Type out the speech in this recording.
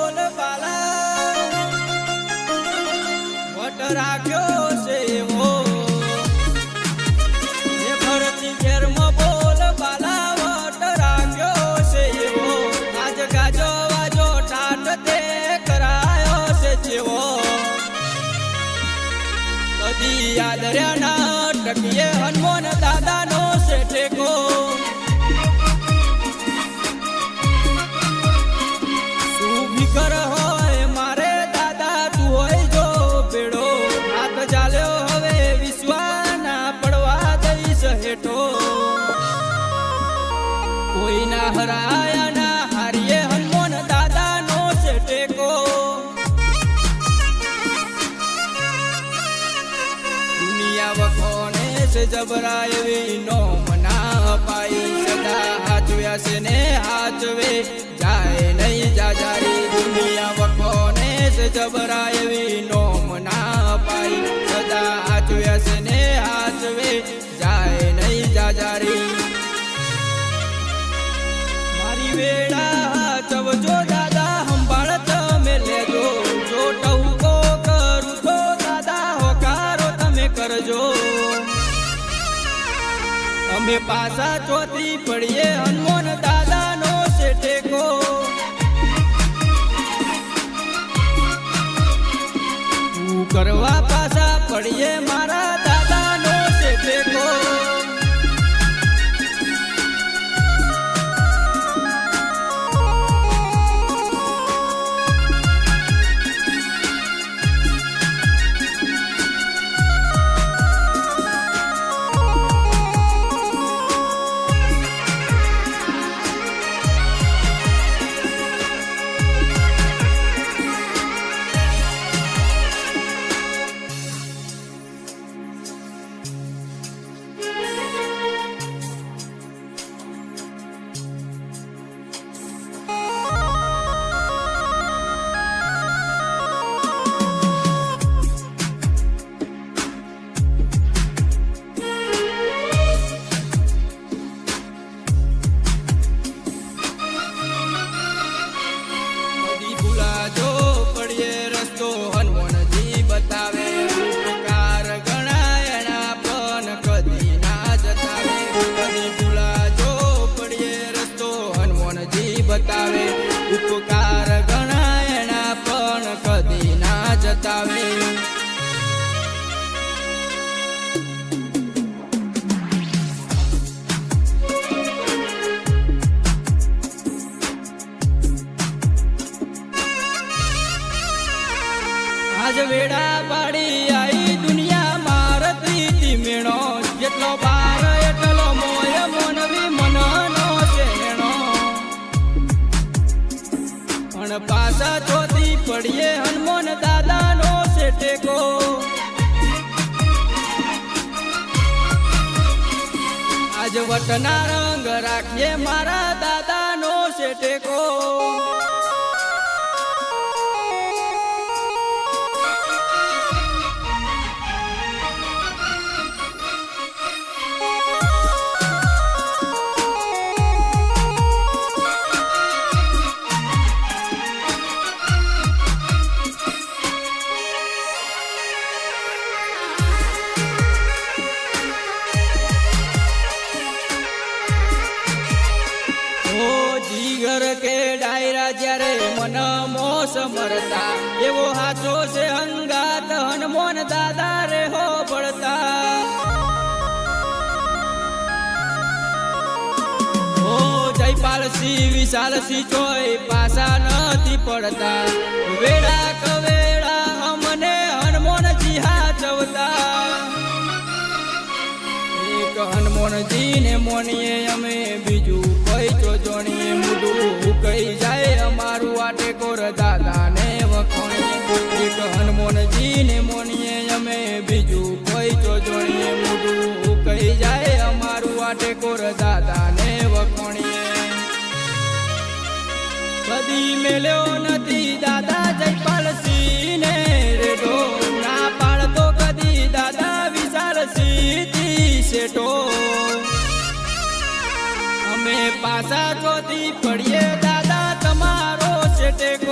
બોલ બાલા વટ રાખ્યો છે એવો એ ભરતી ઘેરમાં બોલ બાલા વટ રાખ્યો છે એવો આજ ગાજો વાજો ટાટ તે કરાયો છે જેવો કદી યાદ રહ્યા ના ટકીએ હનુમાન દાદાનો છે ઠેકો કર હોય મારે દાદા તું હોય જો બેડો હાથ ચાલ્યો હવે વિશ્વાના પડવા દઈશ હેઠો કોઈ ના હરાયા ના હારીએ હનુમાન દાદા નો છે ટેકો દુનિયા વખોને છે જબરા એવી નો મના અપાઈ સદા હાચવ્યા છે ને હાચવે જાય નહીં જાજારી દુનિયા વખોને છે જબરા એવી નોમ ના અપાઈ સદા હાચવ્યા છે ને હાચવે જાય નહીં જાજારી મારી વેળા હાચવજો દાદા સંભાળ તમે લેજો જો ટહુકો કરું તો દાદા હોકારો તમે કરજો અમે પાછા ચોતરી પડીએ હનુમાન દાદા નો છે ટેકો કરવા પાછા પડીએ મારા દાદા નો છે ટેકો બતાવે ઉપકાર ગણાય એના પણ કદી ના જતાવે આજ વેડા પાડી આઈ દુનિયા મારતી તી મેણો જેટલો બાર એટલો મોય મોનવી મનનો શેણો પણ પાછા ચોથી પડીએ હનુમાન દાદા નો છે ટેકો આજ વટના રંગ રાખીએ મારા દાદા નો છે ટેકો કે ડાયરા જ્યારે મન મોસ મરતા એવો હાચો છે હંગાત હનુમાન દાદા રે હો પડતા ઓ જયપાલસિંહ વિશાલસિંહ ચોય પાસા નથી પડતા વેળા કવેળા અમને હનુમાનજી હાચવતા એક હનુમાનજી ને મોનીએ અમે બીજું કઈ તો જોણીએ મુદું કઈ જાય અમારું આટે કોર દાદા ને વખોણીએ એક હનુમાનજી ને મોનીએ અમે બીજું કઈ તો જોણીએ મુદું કઈ જાય અમારું આટે કોર દાદા ને વખોણીએ કદી મેલ્યો નથી દાદા જયપાલસિંહ ને રેડો ના પાડતો કદી દાદા વિશાલસિંહ થી શેઠો અમે પાછા ચોથી પડીએ દાદા તમારો છે ટેકો